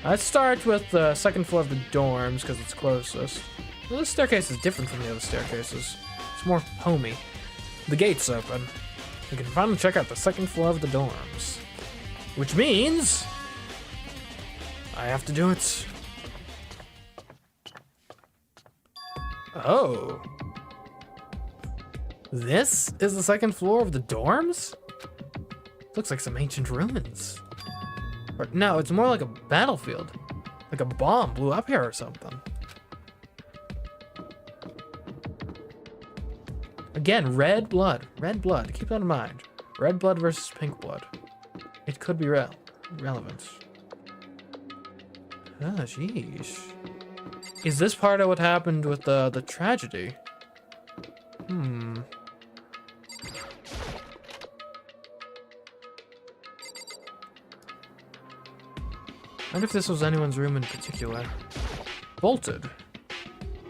Let's start with the second floor of the dorms because it's closest. Well, this staircase is different from the other staircases. It's more homey. The gate's open. We can finally check out the second floor of the dorms. Which means I have to do it. Oh. This is the second floor of the dorms? Looks like some ancient ruins. Or, no, it's more like a battlefield. Like a bomb blew up here or something. Again, red blood. Red blood. Keep that in mind. Red blood versus pink blood. It could be relevant. Ah, sheesh. Is this part of what happened with the tragedy? I wonder if this was anyone's room in particular. Bolted.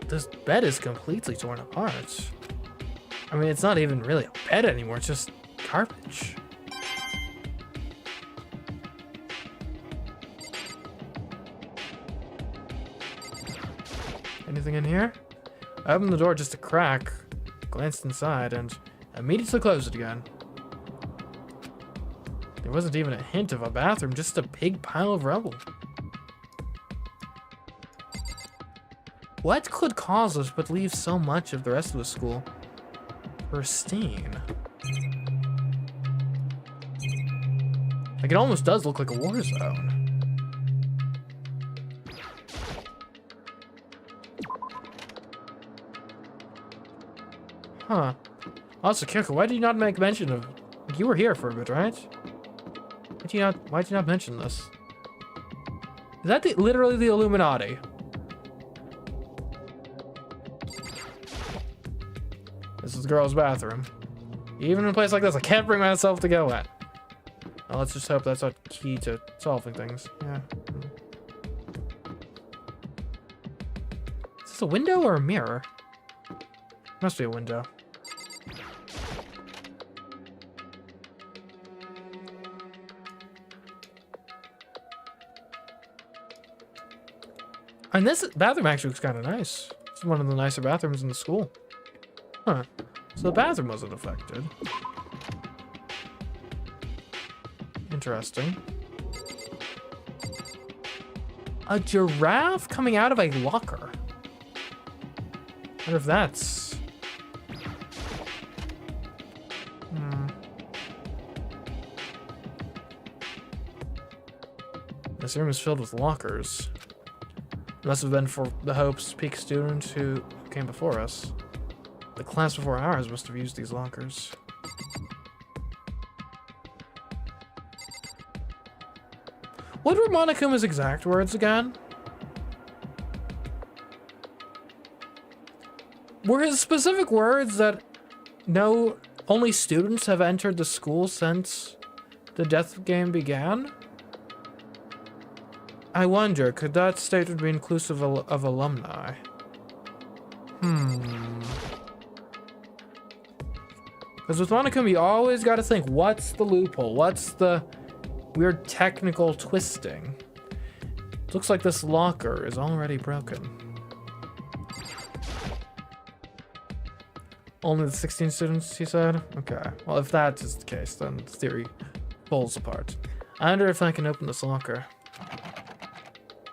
This bed is completely torn apart. I mean, it's not even really a bed anymore, it's just garbage. Anything in here? I opened the door just a crack, glanced inside, and immediately closed it again. There wasn't even a hint of a bathroom, just a big pile of rubble. What could cause us but leave so much of the rest of the school pristine? Like, it almost does look like a war zone. Huh. Also, Kyoko, why did you not make mention of... You were here for a bit, right? Why'd you not mention this? Is that literally the Illuminati? This is the girl's bathroom. Even in a place like this, I can't bring myself to go at. Well, let's just hope that's not key to solving things. Yeah. Is this a window or a mirror? Must be a window. And this bathroom actually looks kind of nice. It's one of the nicer bathrooms in the school. Huh. So the bathroom wasn't affected. Interesting. A giraffe coming out of a locker. I wonder if that's... This room is filled with lockers. Must have been for the Hope's Peak students who came before us. The class before ours must have used these lockers. What were Monokuma's exact words again? Were his specific words that only students have entered the school since the death game began? I wonder, could that statement be inclusive of alumni? Because with Monokuma, you always got to think, what's the loophole? What's the weird technical twisting? It looks like this locker is already broken. Only the 16 students, he said? Okay, well, if that is the case, then the theory falls apart. I wonder if I can open this locker.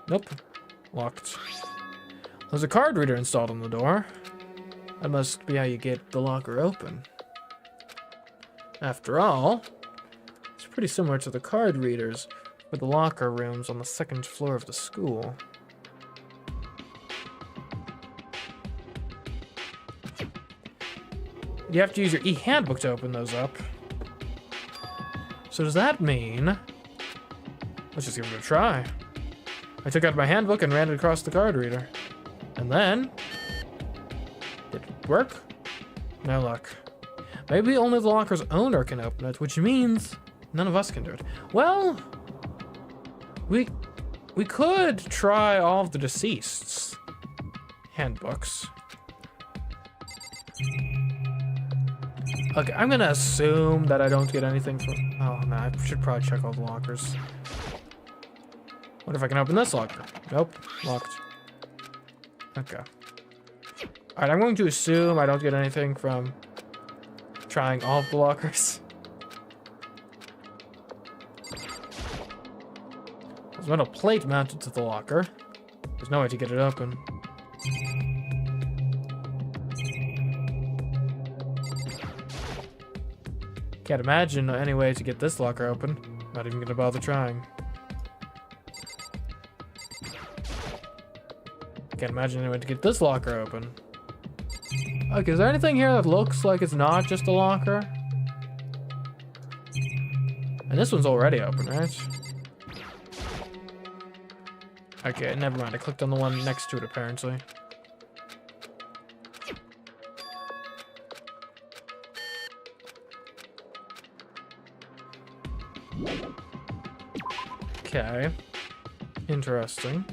Nope. Locked. There's a card reader installed on the door. That must be how you get the locker open. After all, it's pretty similar to the card readers for the locker rooms on the second floor of the school. You have to use your e-handbook to open those up. So does that mean... Let's just give it a try. I took out my handbook and ran it across the card reader. And then... Did it work? No luck. Maybe only the locker's owner can open it, which means none of us can do it. Well... We could try all of the deceased's handbooks. Okay, I'm gonna assume that I don't get anything from... Oh, no, I should probably check all the lockers. What if I can open this locker? Nope, locked. Okay. Alright, I'm going to assume I don't get anything from trying all of the lockers. There's a metal plate mounted to the locker. There's no way to get it open. Can't imagine any way to get this locker open. Not even gonna bother trying. Can't imagine any way to get this locker open. Okay, is there anything here that looks like it's not just a locker? And this one's already open, right? Okay, never mind. I clicked on the one next to it, apparently. Okay. Interesting.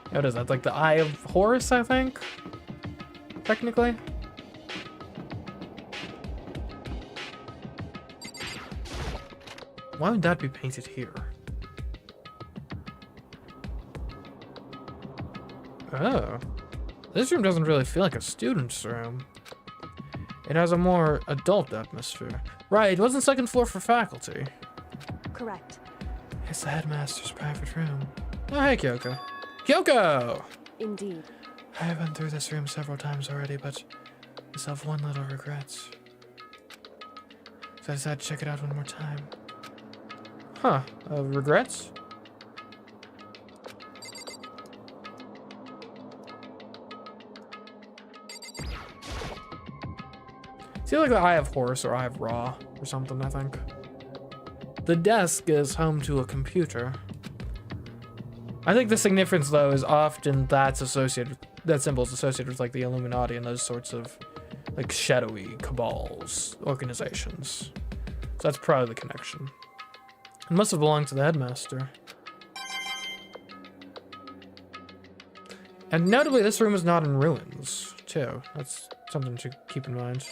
What is that? Like the Eye of Horus, I think? Technically? Why would that be painted here? Oh. This room doesn't really feel like a student's room. It has a more adult atmosphere. Right, it wasn't second floor for faculty. Correct. It's the headmaster's private room. Oh, hey, Kyoko. Kyoko! Indeed. I've been through this room several times already, but I still have one little regret. So I decided to check it out one more time. Huh, regrets? It's either like the Eye of Horus or Eye of Ra or something, I think. The desk is home to a computer. I think the significance, though, is often that symbol is associated with like the Illuminati and those sorts of like shadowy cabals, organizations. So that's probably the connection. It must have belonged to the headmaster. And notably, this room is not in ruins, too. That's something to keep in mind.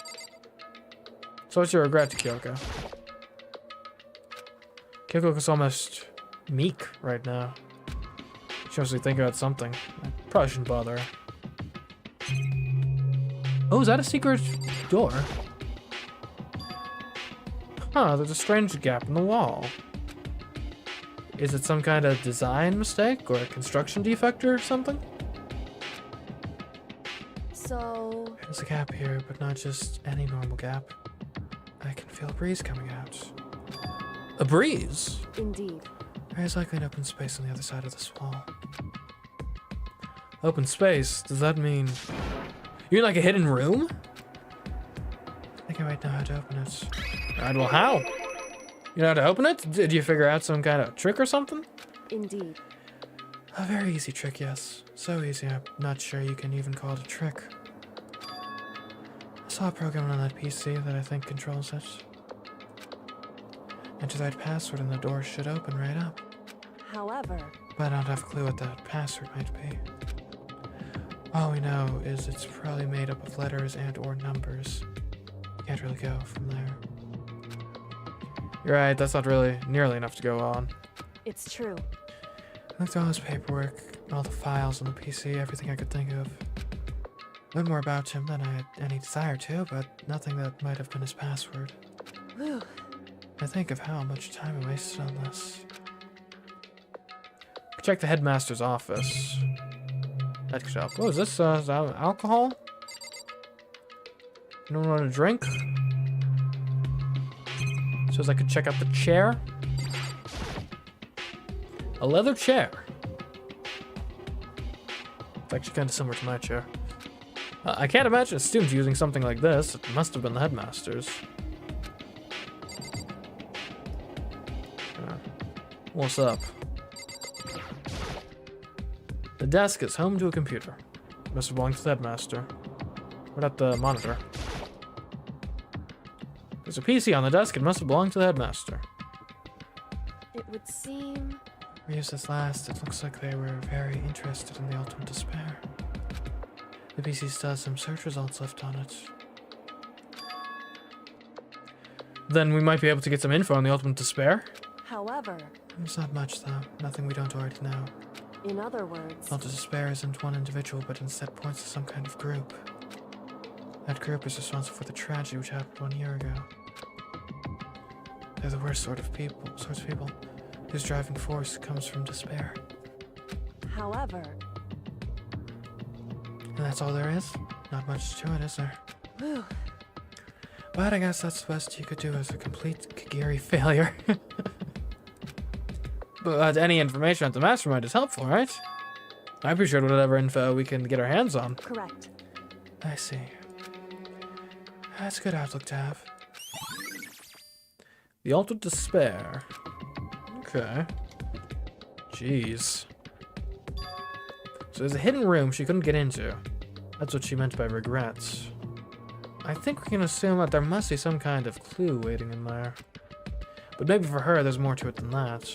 So what's your regret, Kyoko? Kyoko's almost meek right now. She must be thinking about something. I probably shouldn't bother her. Oh, is that a secret door? Huh, there's a strange gap in the wall. Is it some kind of design mistake or a construction defect or something? So... There's a gap here, but not just any normal gap. I can feel a breeze coming out. A breeze? Indeed. There is likely an open space on the other side of this wall. Open space? Does that mean... You're in like a hidden room? I think I might know how to open it. Alright, well how? You know how to open it? Did you figure out some kind of trick or something? Indeed. A very easy trick, yes. So easy, I'm not sure you can even call it a trick. I saw a program on that PC that I think controls it. Enter that password and the door should open right up. However... But I don't have a clue what that password might be. All we know is it's probably made up of letters and or numbers. Can't really go from there. You're right, that's not really nearly enough to go on. It's true. I looked at all this paperwork, all the files on the PC, everything I could think of. Learned more about him than I had any desire to, but nothing that might have been his password. Whew. I think of how much time I wasted on this. Check the headmaster's office. That could help. Oh, is this is that alcohol? Anyone want a drink? So as I could check out the chair. A leather chair. It's actually kind of similar to my chair. I can't imagine a student using something like this. It must have been the headmaster's. What's up? The desk is home to a computer. Must have belonged to the headmaster. What about the monitor? There's a PC on the desk. It must have belonged to the headmaster. It would seem... We used this last. It looks like they were very interested in the ultimate despair. The PC still has some search results left on it. Then we might be able to get some info on the ultimate despair. However, There's not much, though. Nothing we don't already know. in other words, Ultimate despair isn't one individual, but instead points to some kind of group. That group is responsible for the tragedy which happened 1 year ago. They're the worst sorts of people, whose driving force comes from despair. however, And that's all there is? Not much to it, is there? whew, But I guess that's the best you could do as a complete Kagiri failure. But any information at the mastermind is helpful, right? I appreciate whatever info we can get our hands on. correct. I see. That's a good outlook to have. The Ultimate Despair. Okay. Jeez. So there's a hidden room she couldn't get into. That's what she meant by regrets. I think we can assume that there must be some kind of clue waiting in there. But maybe for her, there's more to it than that.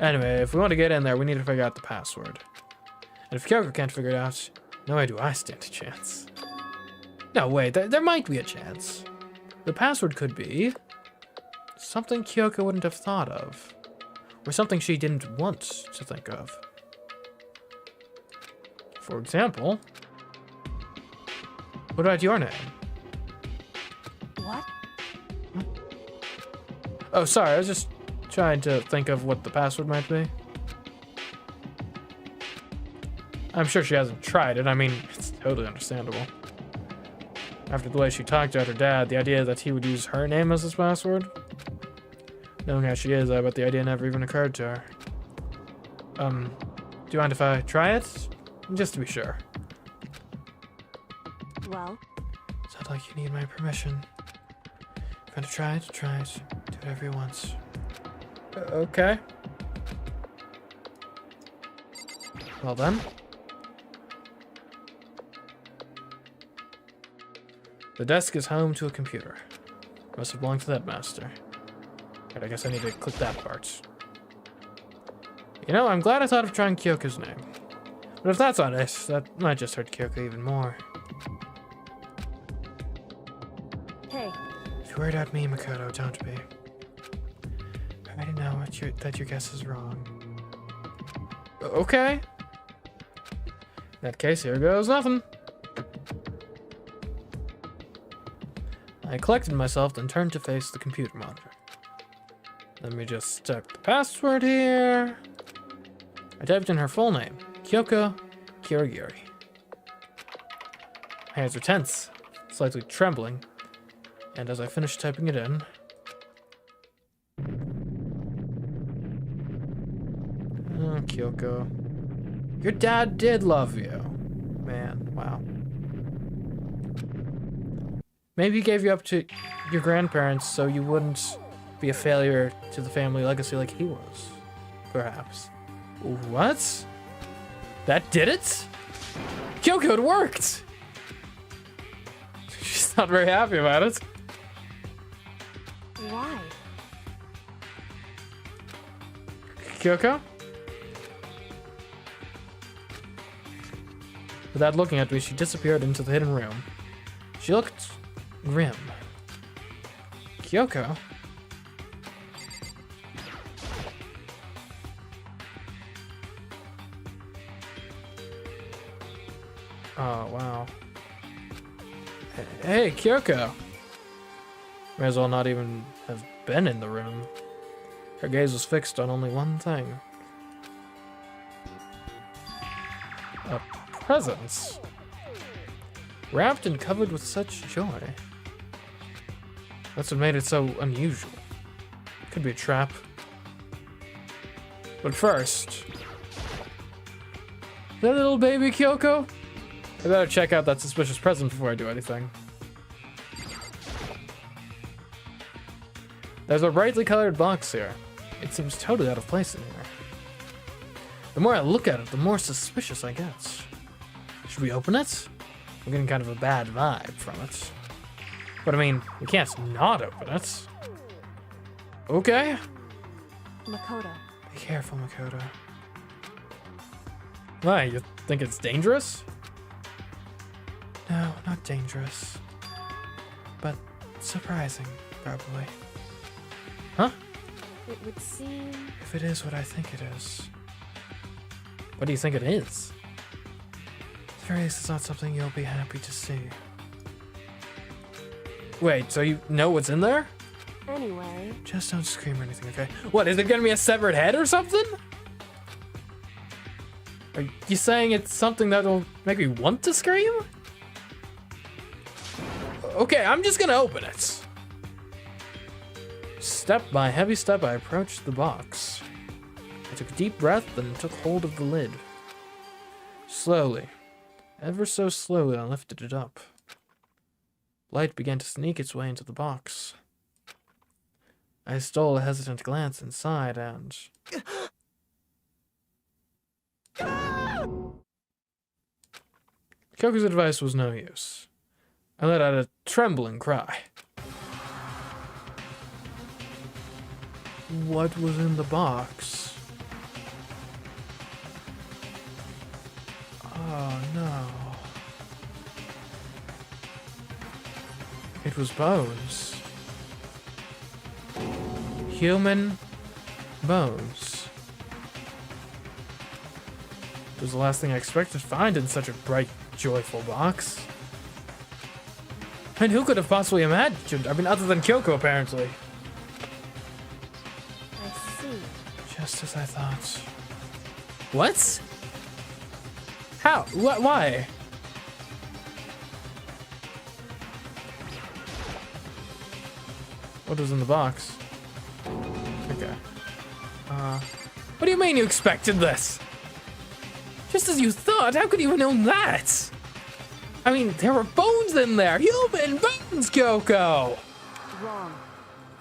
Anyway, if we want to get in there, we need to figure out the password. And if Kyoko can't figure it out, no way do I stand a chance. No, wait, there might be a chance. The password could be something Kyoko wouldn't have thought of. Or something she didn't want to think of. For example, what about your name? What? Oh, sorry, I was just trying to think of what the password might be. I'm sure she hasn't tried it. I mean, it's totally understandable. After the way she talked about her dad, the idea that he would use her name as his password? Knowing how she is, I bet the idea never even occurred to her. Do you mind if I try it? Just to be sure. Well, Sounds like you need my permission. If you want to try it, try it. Do whatever you want. Okay. Well then. The desk is home to a computer. Must have belonged to that master. Right, I guess I need to click that part. You know, I'm glad I thought of trying Kyoko's name. But if that's not it, that might just hurt Kyoko even more. hey, If you're worried about me, Makoto, don't be. I already know that your guess is wrong. Okay. In that case, here goes nothing. I collected myself, then turned to face the computer monitor. Let me just type the password here. I typed in her full name, Kyoko Kirigiri. My hands are tense, slightly trembling, and as I finish typing it in, oh, Kyoko, your dad did love you. Man, wow. Maybe he gave you up to your grandparents so you wouldn't be a failure to the family legacy like he was. Perhaps. What? That did it? Kyoko, it worked! She's not very happy about it. why? Kyoko? Without looking at me, she disappeared into the hidden room. She looked grim. Kyoko? Oh, wow. Hey, Kyoko! May as well not even have been in the room. Her gaze was fixed on only one thing. A presence. Wrapped and covered with such joy. That's what made it so unusual. Could be a trap. But first... That little baby Kyoko? I better check out that suspicious present before I do anything. There's a brightly colored box here. It seems totally out of place in here. The more I look at it, the more suspicious I get. Should we open it? I'm getting kind of a bad vibe from it. But I mean, we can't not open it. Okay. Makoto, Be careful, Makoto. Why, you think it's dangerous? No, not dangerous. But surprising, probably. Huh? It would seem... If it is what I think it is. What do you think it is? At the very least, it's not something you'll be happy to see. Wait, so you know what's in there? Anyway... Just don't scream or anything, okay? What, is it gonna be a severed head or something? Are you saying it's something that'll make me want to scream? Okay, I'm just gonna open it. Step by heavy step, I approached the box. I took a deep breath and took hold of the lid. Slowly, ever so slowly, I lifted it up. Light began to sneak its way into the box. I stole a hesitant glance inside and... Kyoko's advice was no use. I let out a trembling cry. What was in the box? Oh no. It was bones. Human bones. It was the last thing I expected to find in such a bright, joyful box. And who could have possibly imagined? I mean, other than Kyoko, apparently. I see. Just as I thought. What? How? Why? What was in the box? Okay. What do you mean you expected this? Just as you thought, how could you have known that? I mean, there were bones in there! Human bones, Kyoko! Wrong.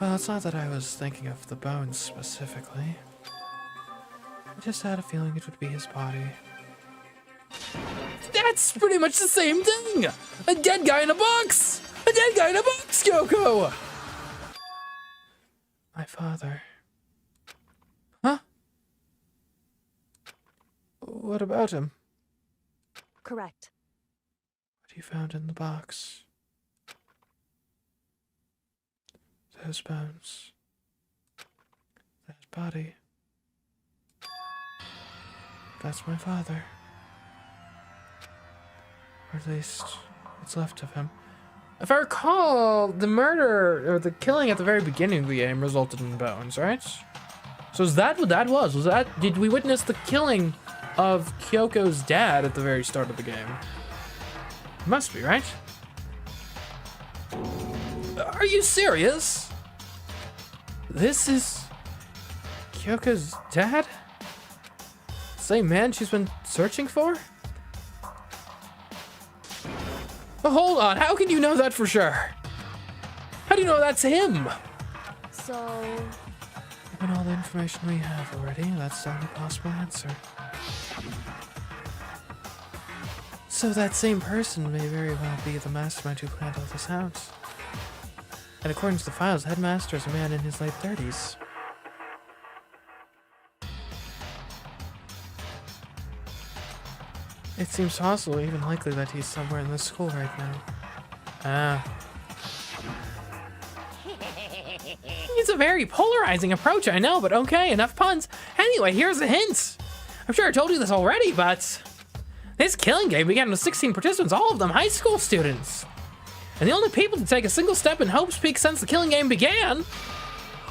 Well, it's not that I was thinking of the bones specifically. I just had a feeling it would be his body. That's pretty much the same thing! A dead guy in a box! A dead guy in a box, Kyoko! My father. Huh? What about him? Correct. What you found in the box? Those bones. That body. That's my father. Or at least, what's left of him. If I recall, the murder, or the killing at the very beginning of the game resulted in bones, right? So is that what that was? Did we witness the killing of Kyoko's dad at the very start of the game? Must be, right? Are you serious? This is Kyoko's dad? Same man she's been searching for? But hold on, how can you know that for sure? How do you know that's him? So... Given all the information we have already, that's the only possible answer. So that same person may very well be the mastermind who planned all this out. And according to the files, the headmaster is a man in his late 30s. It seems possible, even likely, that he's somewhere in this school right now. It's a very polarizing approach, I know, but okay, enough puns. Anyway, here's a hint. I'm sure I told you this already, but this killing game began with 16 participants, all of them high school students. And the only people to take a single step in Hope's Peak since the killing game began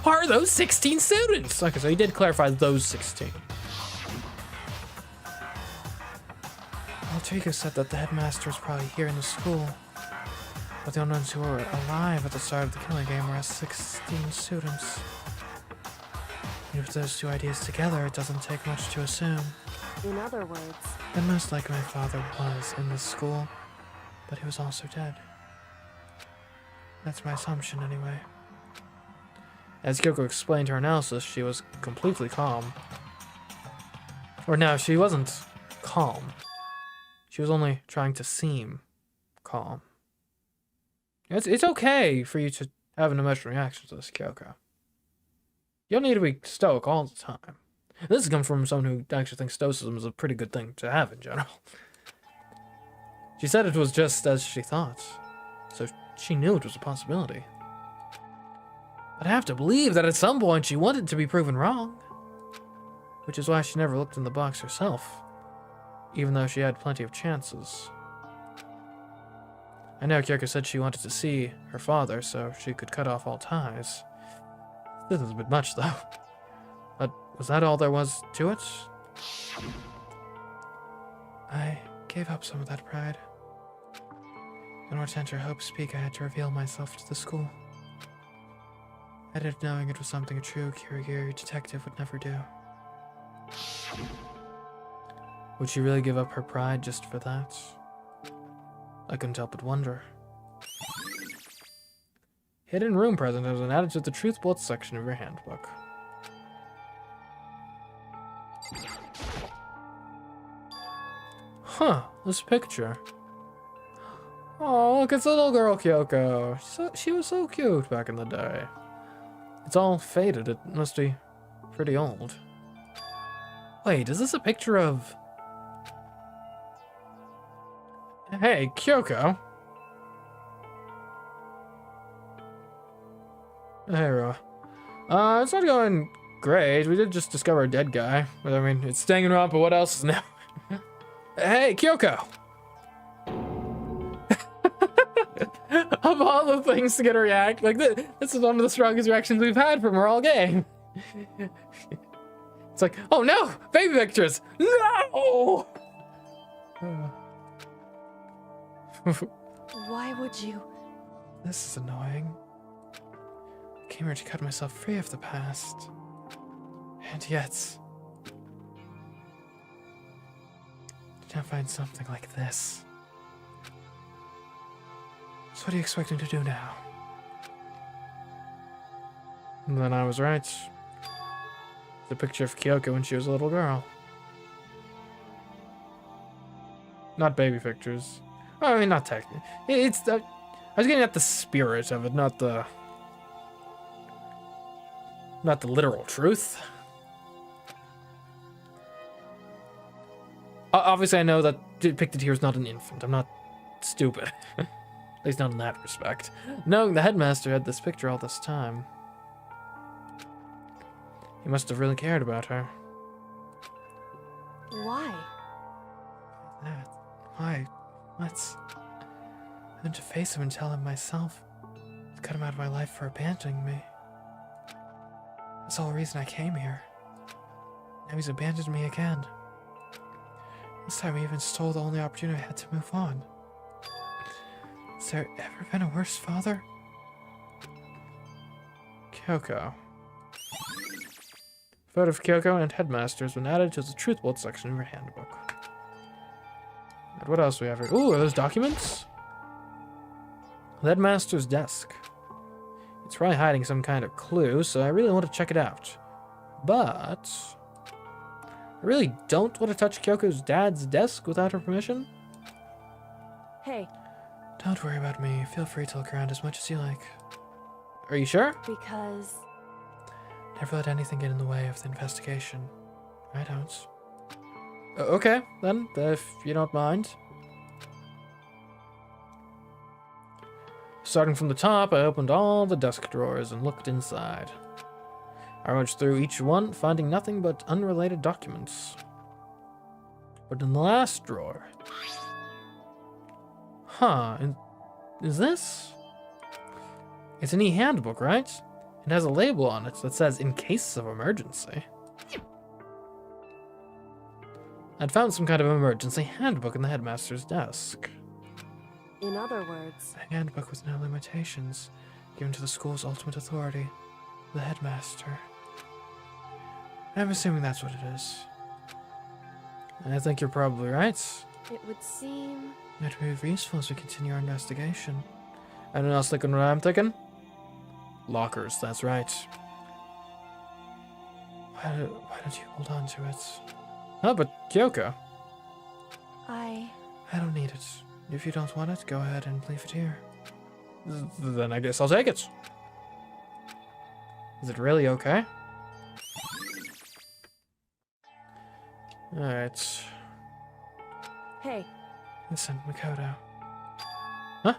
are those 16 students. Okay, so he did clarify those 16. Trico said that the headmaster was probably here in the school, but the only ones who were alive at the start of the killing game were 16 students. And with those two ideas together, it doesn't take much to assume. In other words... Then most likely my father was in this school, but he was also dead. That's my assumption anyway. As Kyoko explained her analysis, she was completely calm. Or no, she wasn't calm. She was only trying to seem calm. It's okay for you to have an emotional reaction to this, Kyoko. You don't need to be stoic all the time. This has come from someone who actually thinks stoicism is a pretty good thing to have in general. She said it was just as she thought, so she knew it was a possibility. But I have to believe that at some point she wanted to be proven wrong. Which is why she never looked in the box herself, even though she had plenty of chances. I know Kyoko said she wanted to see her father so she could cut off all ties. This is a bit much, though. But was that all there was to it? I gave up some of that pride. In order to enter Hope's Peak, I had to reveal myself to the school. I did it knowing it was something a true Kirigiri detective would never do. Would she really give up her pride just for that? I couldn't help but wonder. Hidden room present has been added to the Truth Bullets section of your handbook. Huh, this picture. Oh, look, it's little girl Kyoko. She was so cute back in the day. It's all faded. It must be pretty old. Wait, is this a picture of... Hey, Kyoko. Hey, Ro. It's not going great. We did just discover a dead guy. But I mean, it's Danganronpa, but what else is new? Hey, Kyoko! Of all the things to get a react, like this is one of the strongest reactions we've had from her all game. It's like, oh no! Baby pictures! No! Why would you? This is annoying. I came here to cut myself free of the past. And yet... to now find something like this. So what are you expecting to do now? And then I was right. The picture of Kyoko when she was a little girl. Not baby pictures. I mean, not technically. It's I was getting at the spirit of it, not the literal truth. Obviously, I know that depicted here is not an infant. I'm not stupid. At least not in that respect. Knowing the headmaster had this picture all this time. He must have really cared about her. Why? That. Why? What? I had to face him and tell him myself. To cut him out of my life for abandoning me. That's the whole reason I came here. Now he's abandoned me again. This time he even stole the only opportunity I had to move on. Has there ever been a worse father? Kyoko. Photo of Kyoko and Headmaster has been added to the Truth Bullets section of your handbook. And what else do we have here? Ooh, are those documents? The Headmaster's desk. It's probably hiding some kind of clue, so I really want to check it out. But... I really don't want to touch Kyoko's dad's desk without her permission. Hey. Don't worry about me. Feel free to look around as much as you like. Are you sure? Because... Never let anything get in the way of the investigation. I don't. Okay, then, if you don't mind. Starting from the top, I opened all the desk drawers and looked inside. I rummaged through each one, finding nothing but unrelated documents. But in the last drawer... Huh, and is this? It's an e-handbook, right? It has a label on it that says, in case of emergency. I'd found some kind of emergency handbook in the headmaster's desk. In other words... A handbook with no limitations, given to the school's ultimate authority, the headmaster. I'm assuming that's what it is. I think you're probably right. It would seem... It would be useful as we continue our investigation. Anyone else thinking what I'm thinking? Lockers, that's right. Why don't you hold on to it? Oh, but Kyoko. I don't need it. If you don't want it, go ahead and leave it here. Then I guess I'll take it. Is it really okay? Alright. Hey. Listen, Makoto. Huh?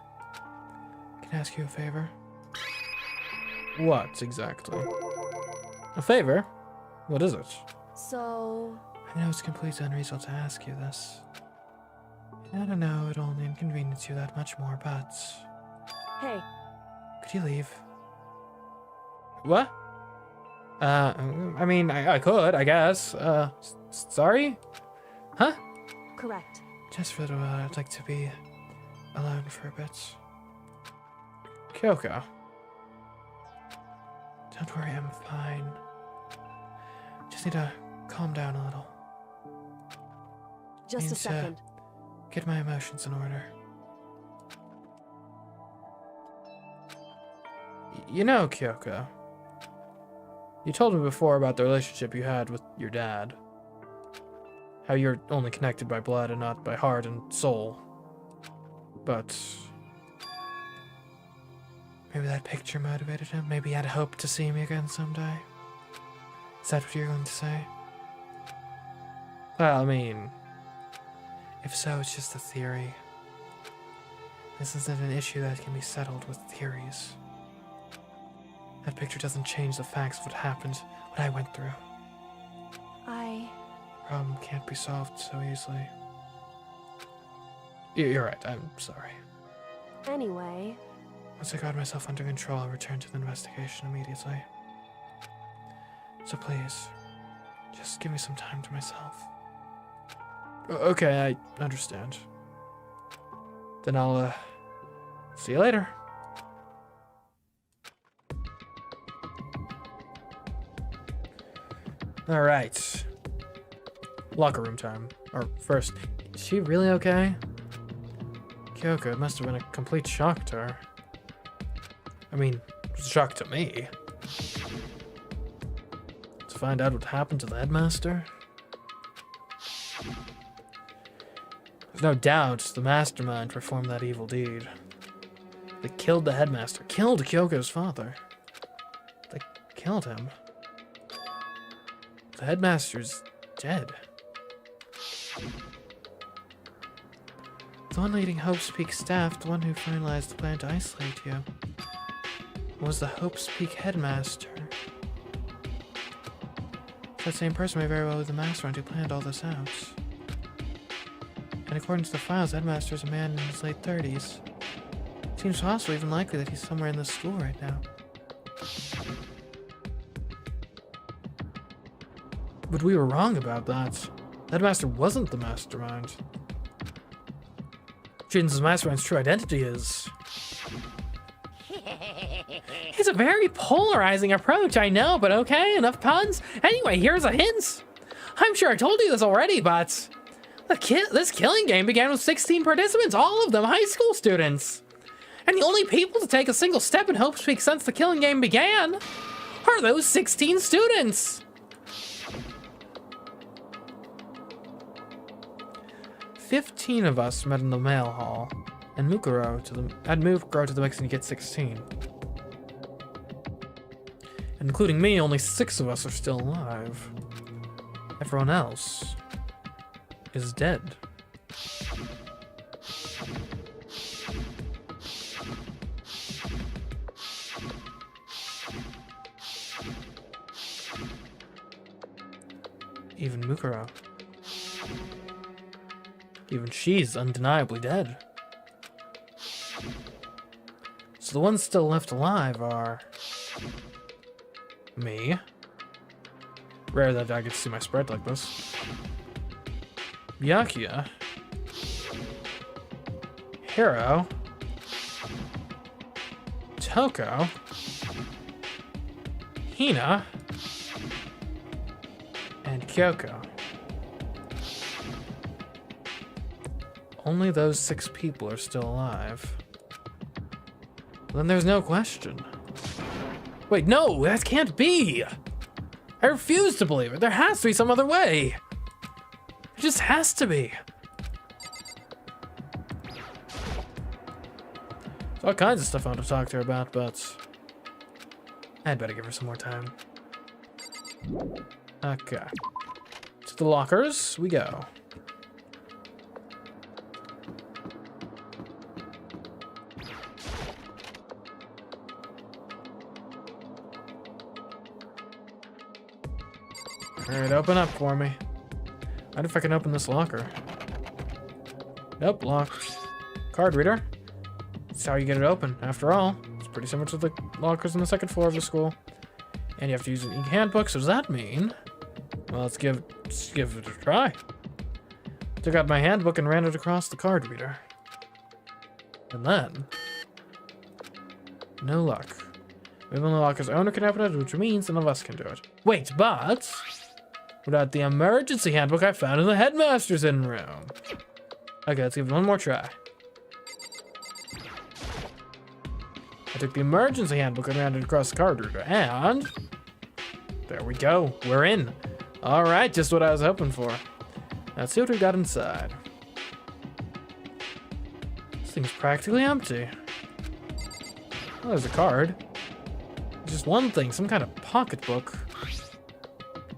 Can I ask you a favor? What, exactly? A favor? What is it? So, I know it's completely unreasonable to ask you this. I don't know, it'll only inconvenience you that much more, but... hey, Could you leave? What? I mean, I could, I guess. Sorry? Huh? correct. Just for a little while, I'd like to be alone for a bit. Kyoko. Don't worry, I'm fine. Just need to calm down a little. Just a second. Get my emotions in order. You know, Kyoko, you told me before about the relationship you had with your dad. How you're only connected by blood and not by heart and soul. But maybe that picture motivated him. Maybe he had hope to see me again someday. Is that what you're going to say? Well, I mean, if so, it's just a theory. This isn't an issue that can be settled with theories. That picture doesn't change the facts of what happened, what I went through. Problem can't be solved so easily. You're right, I'm sorry. Anyway. Once I got myself under control, I'll return to the investigation immediately. So please, just give me some time to myself. Okay, I understand. Then I'll, see you later. Alright. Locker room time. Or first, is she really okay? Kyoko, it must have been a complete shock to her. I mean, it was a shock to me. To find out what happened to the headmaster? There's no doubt the mastermind performed that evil deed. They killed the headmaster, killed Kyoko's father. They killed him. The headmaster's dead. The one leading Hope's Peak staff, the one who finalized the plan to isolate you, was the Hope's Peak headmaster. That same person may very well be the mastermind who planned all this out. And according to the files, the headmaster is a man in his late 30s. Seems possible, even likely, that he's somewhere in this school right now. But we were wrong about that. The headmaster wasn't the mastermind. Jin's mastermind's true identity is... It's a very polarizing approach, I know, but okay, enough puns. Anyway, here's a hint. I'm sure I told you this already, but this killing game began with 16 participants, all of them high school students. And the only people to take a single step in Hope's Peak since the killing game began are those 16 students. 15 of us met in the mail hall, and Mukuro had moved to the mix and get 16. And including me, only 6 of us are still alive. Everyone else is dead. Even Mukuro. Even she's undeniably dead. So the ones still left alive are... me. Rare that I get to see my spread like this. Byakuya. Hiro. Toko. Hina. And Kyoko. Only those 6 people are still alive. Then there's no question. Wait, no, that can't be! I refuse to believe it. There has to be some other way. It just has to be. There's all kinds of stuff I want to talk to her about, but I'd better give her some more time. Okay. To the lockers we go. Alright, open up for me. I wonder if I can open this locker. Nope, locked. Card reader. That's how you get it open. After all, it's pretty similar to the lockers on the second floor of the school. And you have to use an e-handbook, so does that mean... Well, let's give it a try. Took out my handbook and ran it across the card reader. And then... No luck. Maybe only the locker's owner can open it, which means none of us can do it. Wait, but... Without the emergency handbook I found in the headmaster's hidden room. Okay, let's give it one more try. I took the emergency handbook and ran it across the card reader, and... There we go, we're in. Alright, just what I was hoping for. Let's see what we got inside. This thing's practically empty. Oh, there's a card. Just one thing, some kind of pocketbook.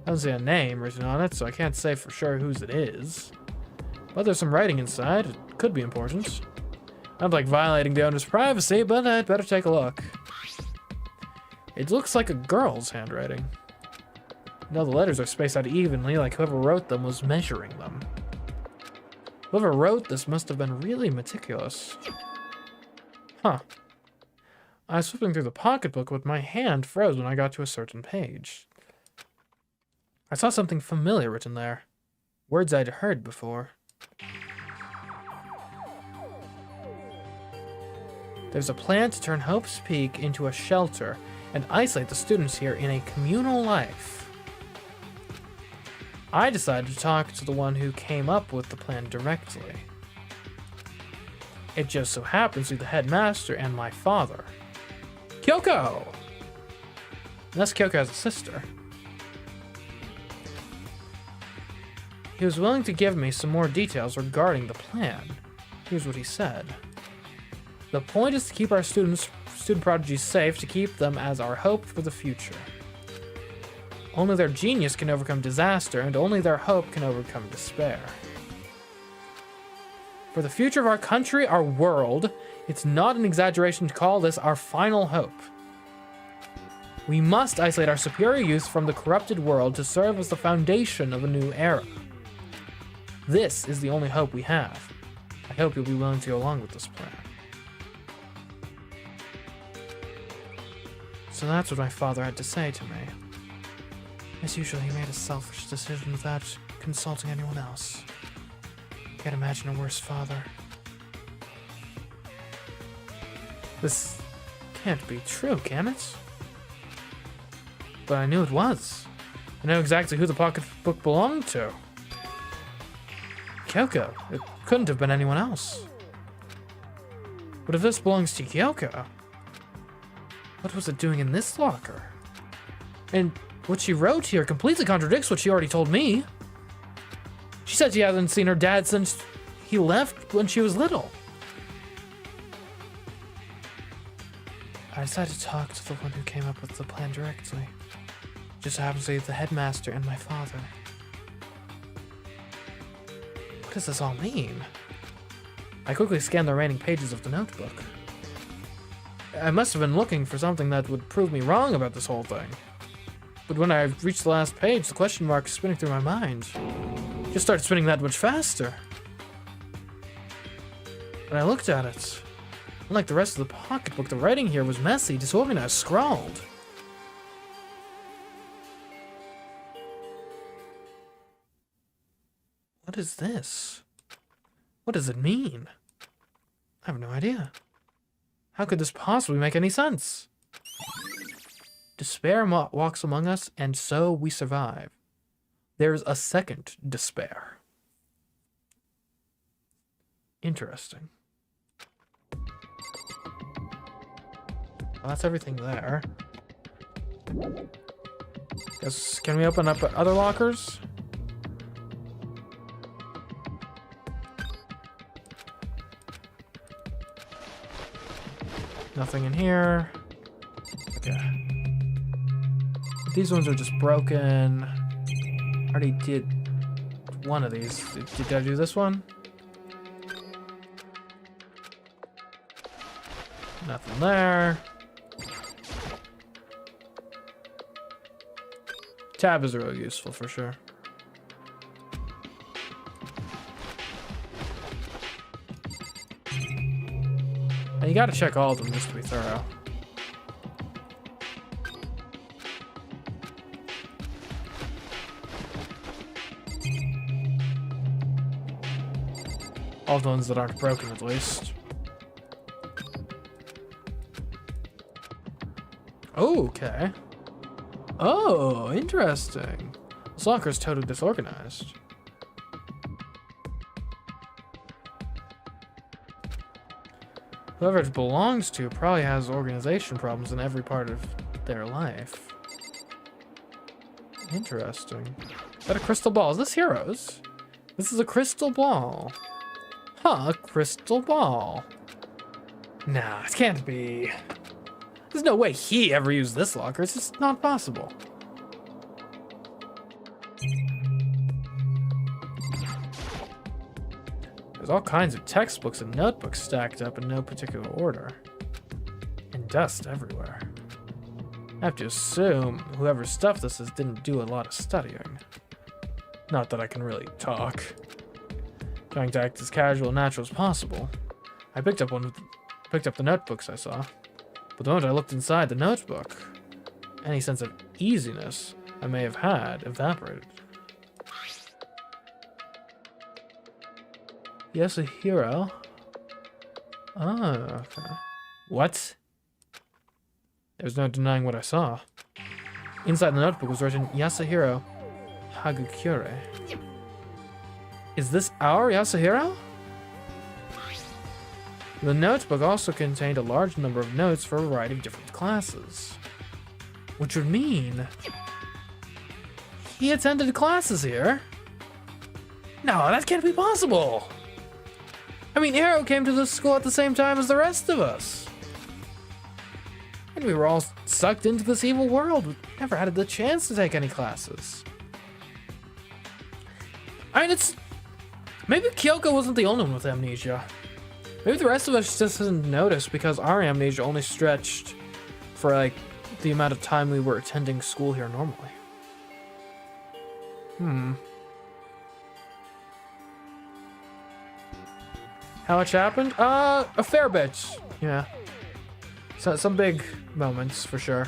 I don't see a name written on it, so I can't say for sure whose it is. But there's some writing inside. It could be important. I don't like violating the owner's privacy, but I'd better take a look. It looks like a girl's handwriting. Now the letters are spaced out evenly, like whoever wrote them was measuring them. Whoever wrote this must have been really meticulous. Huh. I was flipping through the pocketbook, but my hand froze when I got to a certain page. I saw something familiar written there. Words I'd heard before. There's a plan to turn Hope's Peak into a shelter and isolate the students here in a communal life. I decided to talk to the one who came up with the plan directly. It just so happens to be the headmaster and my father. Kyoko! Unless Kyoko has a sister. He was willing to give me some more details regarding the plan. Here's what he said. The point is to keep our student prodigies safe, to keep them as our hope for the future. Only their genius can overcome disaster, and only their hope can overcome despair. For the future of our country, our world, it's not an exaggeration to call this our final hope. We must isolate our superior youth from the corrupted world to serve as the foundation of a new era. This is the only hope we have. I hope you'll be willing to go along with this plan. So that's what my father had to say to me. As usual, he made a selfish decision without consulting anyone else. Can't imagine a worse father. This can't be true, can it? But I knew it was. I know exactly who the pocketbook belonged to. Kyoko. It couldn't have been anyone else. But if this belongs to Kyoko, what was it doing in this locker? And what she wrote here completely contradicts what she already told me. She said she hasn't seen her dad since he left when she was little. I decided to talk to the one who came up with the plan directly. Just happens to be the headmaster and my father. What does this all mean? I quickly scanned the remaining pages of the notebook. I must have been looking for something that would prove me wrong about this whole thing. But when I reached the last page, the question mark spinning through my mind just started spinning that much faster. When I looked at it, unlike the rest of the pocketbook, the writing here was messy, disorganized, scrawled. What is this? What does it mean? I have no idea. How could this possibly make any sense? Despair walks among us, and so we survive. There's a second despair. Interesting. Well, that's everything there. Guess, can we open up other lockers? Nothing in here. Okay. These ones are just broken. I already did one of these. Did I do this one? Nothing there. Tab is really useful for sure. And you gotta check all of them just to be thorough. All the ones that aren't broken, at least. Okay. Oh, interesting. This locker is totally disorganized. Whoever it belongs to probably has organization problems in every part of their life. Interesting. Is that a crystal ball? Is this Heroes? This is a crystal ball. Huh, crystal ball. Nah, it can't be. There's no way he ever used this locker. It's just not possible. There's all kinds of textbooks and notebooks stacked up in no particular order. And dust everywhere. I have to assume whoever stuffed this didn't do a lot of studying. Not that I can really talk. Trying to act as casual and natural as possible. I picked up the notebooks I saw. But the moment I looked inside the notebook, any sense of easiness I may have had evaporated. Yes, a hero. Oh, okay. What? There's no denying what I saw. Inside the notebook was written Yasuhiro Hagakure. Is this our Yasuhiro? The notebook also contained a large number of notes for a variety of different classes. Which would mean he attended classes here? No, that can't be possible. I mean, Hiro came to this school at the same time as the rest of us. And we were all sucked into this evil world. We never had the chance to take any classes. I mean, maybe Kyoko wasn't the only one with amnesia. Maybe the rest of us just didn't notice because our amnesia only stretched for, like, the amount of time we were attending school here normally. How much happened? A fair bit. Yeah. So, some big moments, for sure.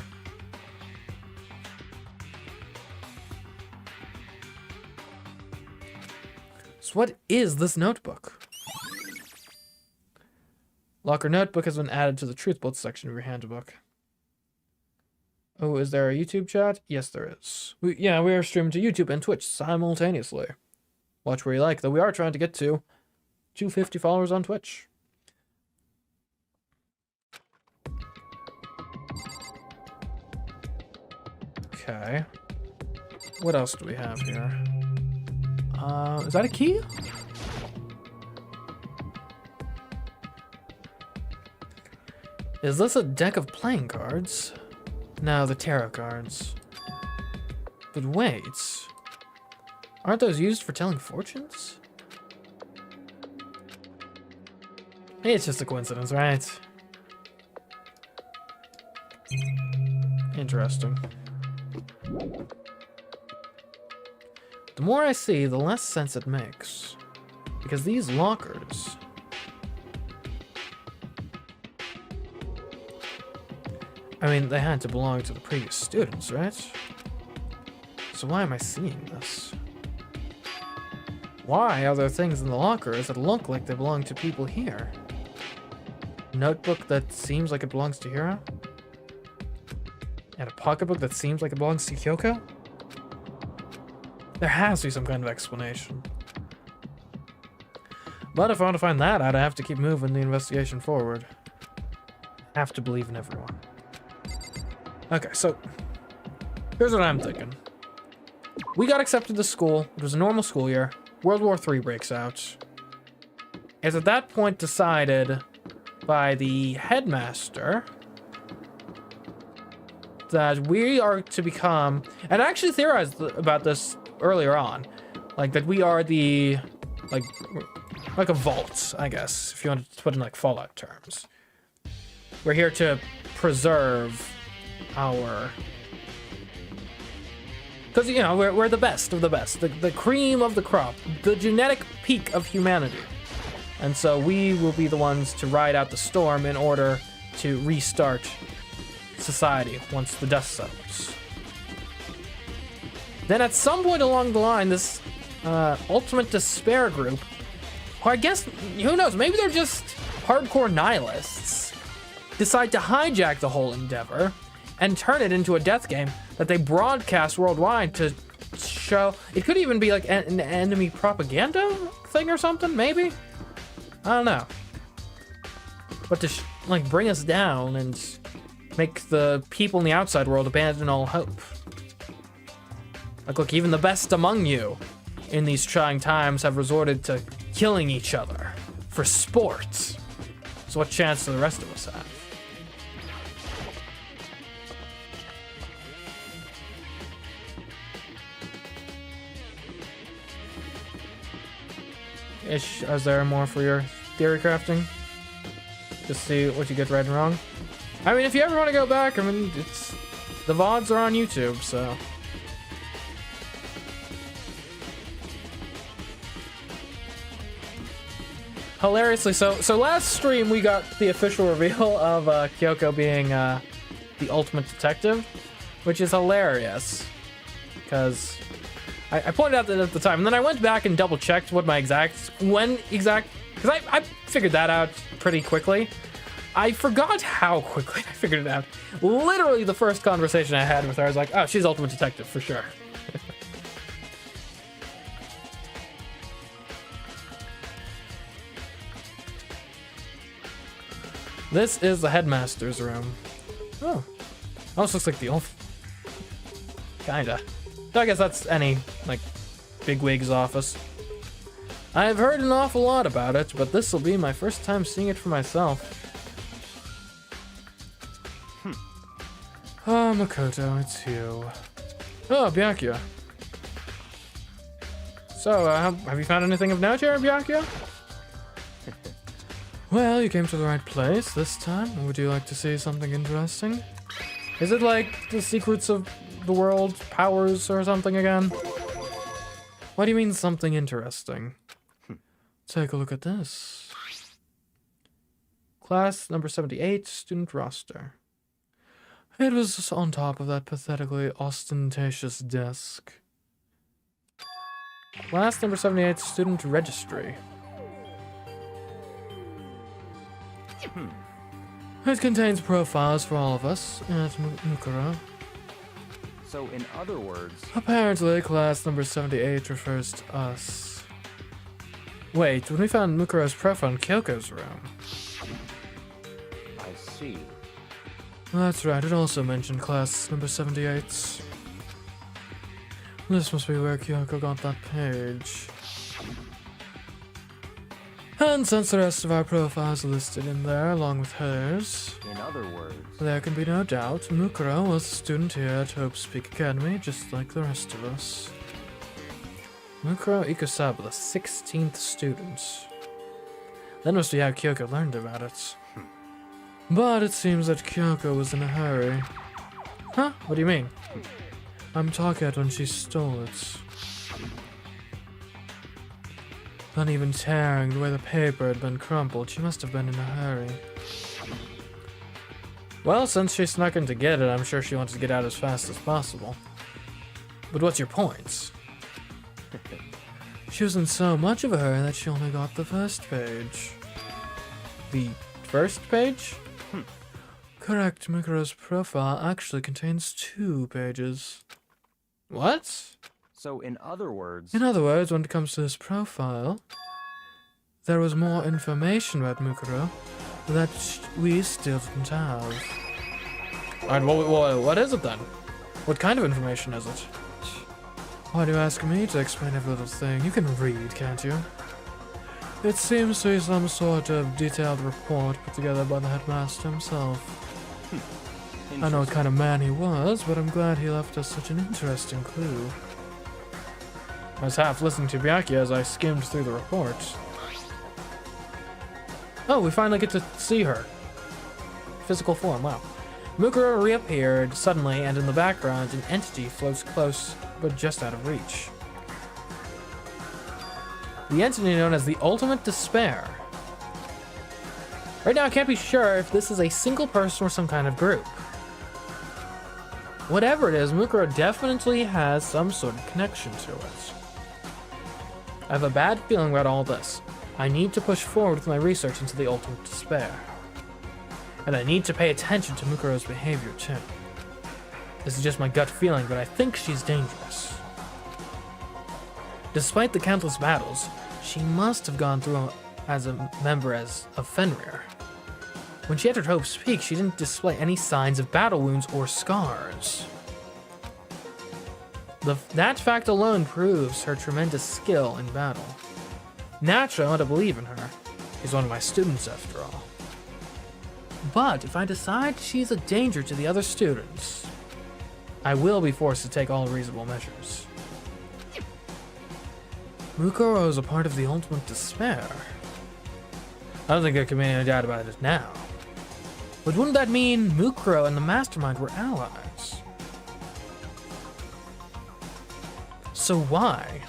So what is this notebook? Locker notebook has been added to the truth bullets section of your handbook. Oh, is there a YouTube chat? Yes, there is. We are streaming to YouTube and Twitch simultaneously. Watch where you like, though we are trying to get to 250 followers on Twitch. Okay. What else do we have here? Is that a key? Is this a deck of playing cards? No, the tarot cards. But wait. Aren't those used for telling fortunes? It's just a coincidence, right? Interesting. The more I see, the less sense it makes. Because these lockers... I mean, they had to belong to the previous students, right? So why am I seeing this? Why are there things in the lockers that look like they belong to people here? Notebook that seems like it belongs to Hiro? And a pocketbook that seems like it belongs to Kyoko? There has to be some kind of explanation. But if I want to find that, I'd have to keep moving the investigation forward. Have to believe in everyone. Okay, so here's what I'm thinking. We got accepted to school. It was a normal school year. World War III breaks out. It's at that point decided by the headmaster that we are to become, and I actually theorized about this earlier on, like that we are the, like a vault, I guess, if you want to put in like Fallout terms. We're here to preserve our Because, you know, we're the best of the best, the cream of the crop, the genetic peak of humanity. And so we will be the ones to ride out the storm in order to restart society once the dust settles. Then at some point along the line, this ultimate despair group, or I guess, who knows, maybe they're just hardcore nihilists, decide to hijack the whole endeavor and turn it into a death game that they broadcast worldwide to show. It could even be like an enemy propaganda thing or something, maybe? I don't know. But to like bring us down and make the people in the outside world abandon all hope. Like, look, even the best among you in these trying times have resorted to killing each other for sport. So what chance do the rest of us have? Is there more for your theory crafting? Just see what you get right and wrong. I mean, if you ever want to go back, I mean, the VODs are on YouTube, so. Hilariously, so last stream we got the official reveal of Kyoko being the ultimate detective, which is hilarious, because I pointed out that at the time, and then I went back and double checked what my because I figured that out pretty quickly. I forgot how quickly I figured it out. Literally the first conversation I had with her, I was like, oh, she's ultimate detective for sure. This is the headmaster's room. Oh, almost looks like the old. Kinda. So I guess that's any, like, bigwig's office. I've heard an awful lot about it, but this will be my first time seeing it for myself. Oh, Makoto, it's you. Oh, Byakuya. So, have you found anything of note here, Byakuya? Well, you came to the right place this time. Would you like to see something interesting? Is it like the secrets of the world powers or something again? What do you mean something interesting? Take a look at this. Class number 78, student roster. It was on top of that pathetically ostentatious desk. Class number 78, student registry. It contains profiles for all of us at Mukuro. So, in other words... Apparently, class number 78 refers to us. Wait, when we found Mukuro's profile in Kyoko's room. I see. That's right, it also mentioned class number 78. This must be where Kyoko got that page. And since the rest of our profiles are listed in there along with hers, In other words... there can be no doubt Mukuro was a student here at Hope Speak Academy, just like the rest of us. Mukuro Ikusawa, the 16th student. That must be how Kyoko learned about it. But it seems that Kyoko was in a hurry. Huh? What do you mean? I'm talking about when she stole it. Not even tearing the way the paper had been crumpled, she must have been in a hurry. Well, since she snuck in to get it, I'm sure she wants to get out as fast as possible. But what's your point? She was in so much of a hurry that she only got the first page. The first page? Correct, Mukuro's profile actually contains 2 pages. What? So, in other words... In other words, when it comes to this profile, there was more information about Mukuro that we still didn't have. Alright, what is it then? What kind of information is it? Why do you ask me to explain every little thing? You can read, can't you? It seems to be some sort of detailed report put together by the headmaster himself. I know what kind of man he was, but I'm glad he left us such an interesting clue. I was half listening to Byakuya as I skimmed through the report. Oh, we finally get to see her. Physical form, wow. Mukuro reappeared suddenly, and in the background, an entity floats close, but just out of reach. The entity known as the Ultimate Despair. Right now, I can't be sure if this is a single person or some kind of group. Whatever it is, Mukuro definitely has some sort of connection to it. I have a bad feeling about all this. I need to push forward with my research into the Ultimate Despair. And I need to pay attention to Mukuro's behavior too. This is just my gut feeling, but I think she's dangerous. Despite the countless battles, she must have gone through as a member of Fenrir. When she entered Hope's Peak, she didn't display any signs of battle wounds or scars. That fact alone proves her tremendous skill in battle. Naturally, I want to believe in her. She's one of my students after all. But if I decide she's a danger to the other students, I will be forced to take all reasonable measures. Mukuro is a part of the Ultimate Despair. I don't think there can be any doubt about it now. But wouldn't that mean Mukuro and the Mastermind were allies? So why?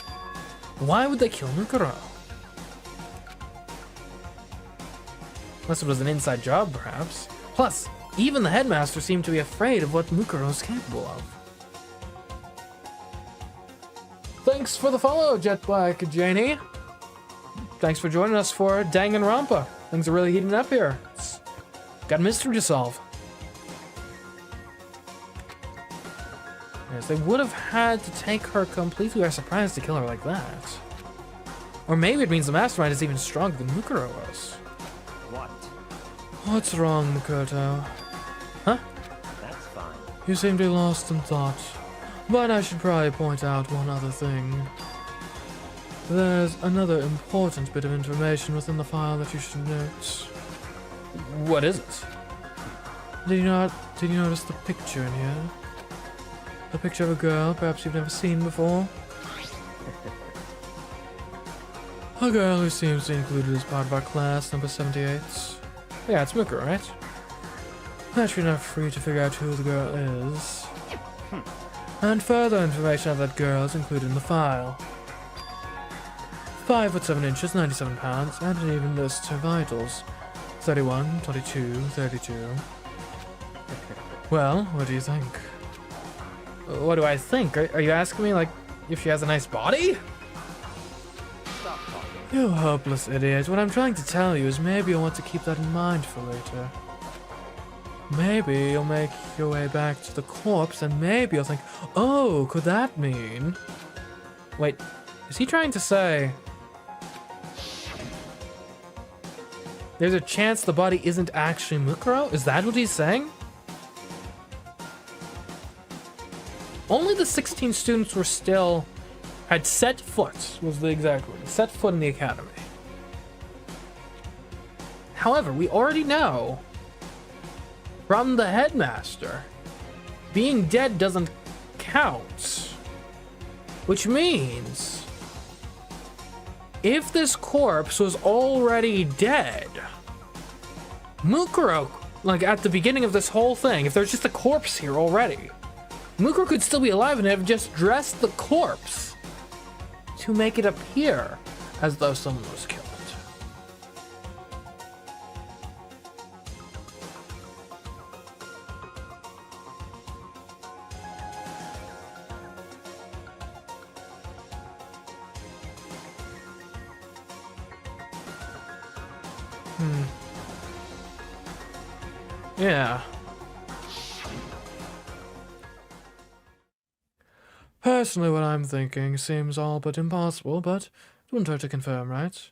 Why would they kill Mukuro? Unless it was an inside job, perhaps. Plus, even the headmaster seemed to be afraid of what Mukuro is capable of. Thanks for the follow, Jetbike Janie. Thanks for joining us for Danganronpa. Things are really heating up here. Got a mystery to solve. Yes, they would have had to take her completely by surprise to kill her like that. Or maybe it means the Mastermind is even stronger than Mukuro was. What? What's wrong, Makoto? Huh? That's fine. You seem to be lost in thought. But I should probably point out one other thing. There's another important bit of information within the file that you should note. What is it? Did you notice the picture in here? A picture of a girl perhaps you've never seen before? A girl who seems to be included as part of our class, number 78. Yeah, it's Mukuro, right? That should be enough for you to figure out who the girl is. And further information of that girl is included in the file. 5 foot 7 inches, 97 pounds, and an even list her vitals. 31, 22, 32. Well, what do you think? What do I think? Are you asking me, like, if she has a nice body? Stop talking. You hopeless idiot. What I'm trying to tell you is maybe you'll want to keep that in mind for later. Maybe you'll make your way back to the corpse and maybe you'll think, oh, could that mean? Wait, is he trying to say there's a chance the body isn't actually Mukuro? Is that what he's saying? Only the 16 students were had set foot, was the exact word, set foot in the academy. However, we already know from the headmaster, being dead doesn't count. Which means, if this corpse was already dead, Mukuro, like at the beginning of this whole thing, if there's just a corpse here already, Mukuro could still be alive and have just dressed the corpse to make it appear as though someone was killed. Yeah. Personally, what I'm thinking seems all but impossible, but it wouldn't hurt to confirm, right?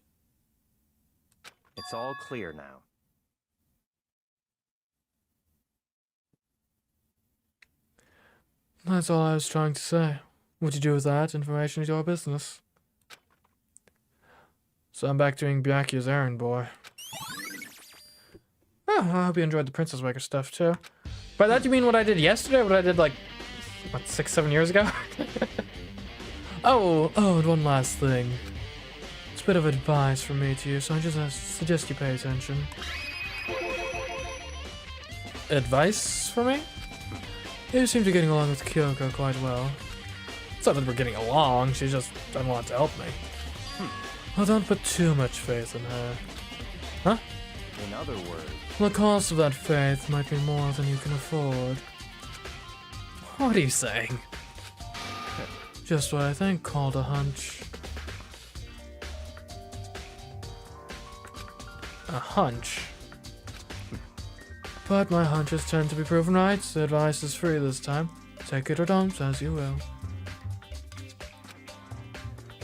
It's all clear now. That's all I was trying to say. What you do with that information is your business. So I'm back doing Byakuya's errand, boy. Oh, I hope you enjoyed the Princess Waker stuff, too. By that, you mean what I did yesterday? What I did, like, what, 6-7 years ago? oh, and one last thing. It's a bit of advice from me to you, so I just suggest you pay attention. advice for me? You seem to be getting along with Kyoko quite well. It's not that we're getting along, she just doesn't want to help me. Well, don't put too much faith in her. Huh? In other words, The cost of that faith might be more than you can afford. What are you saying? Just what I think called a hunch. A hunch? But my hunches tend to be proven right. The advice is free this time. Take it or don't, as you will.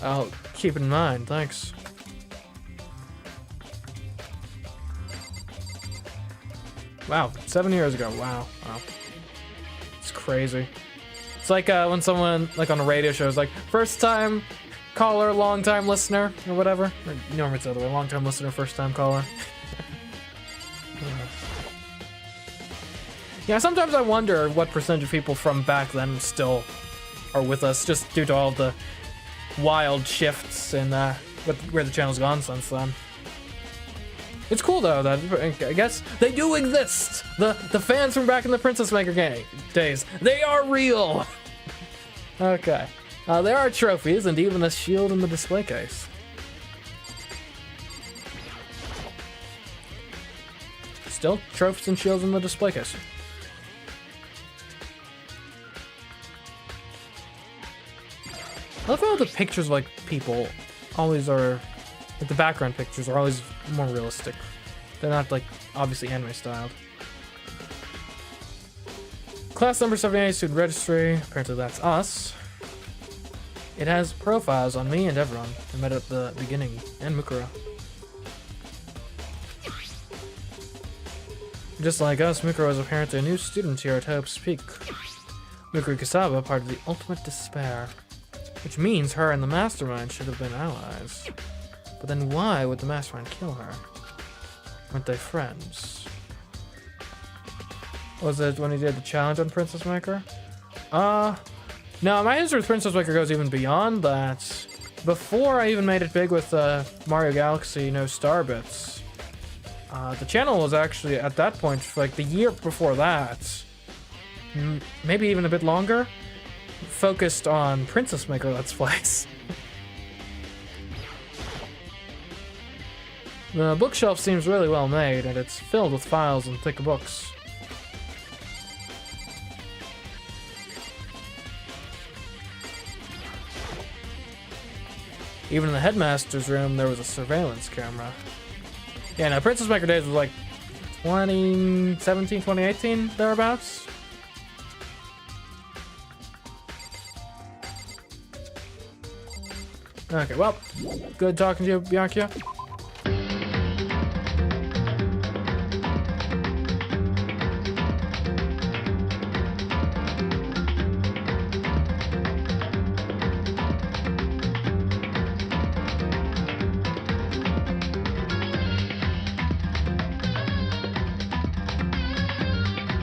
I'll keep it in mind, thanks. Wow, 7 years ago, wow. It's crazy. It's like when someone, like on a radio show, is like, first time caller, long time listener, or whatever. Or normally it's the other way, long time listener, first time caller. Yeah, sometimes I wonder what percentage of people from back then still are with us, just due to all the wild shifts in where the channel's gone since then. It's cool though that I guess they do exist. The fans from back in the Princess Maker days, they are real. Okay, there are trophies and even a shield in the display case. Still trophies and shields in the display case. I love how the pictures of, like, people always are, like, the background pictures are always more realistic. They're not, like, obviously anime styled. Class number 78, student registry. Apparently that's us. It has profiles on me and everyone. I met at the beginning, and Mukuro. Just like us, Mukuro is apparently a new student here at Hope's Peak. Mukuro Kasaba, part of the Ultimate Despair. Which means her and the Mastermind should have been allies. But then why would the Mastermind kill her? Weren't they friends? Was it when he did the challenge on Princess Maker? No, my history with Princess Maker goes even beyond that. Before I even made it big with Mario Galaxy No Star Bits, the channel was actually, at that point, like the year before that, maybe even a bit longer, focused on Princess Maker Let's Plays. The bookshelf seems really well made, and it's filled with files and thick books. Even in the headmaster's room, there was a surveillance camera. Yeah, now Princess Maker Days was like 2017, 2018, thereabouts. Okay, well, good talking to you, Bianca.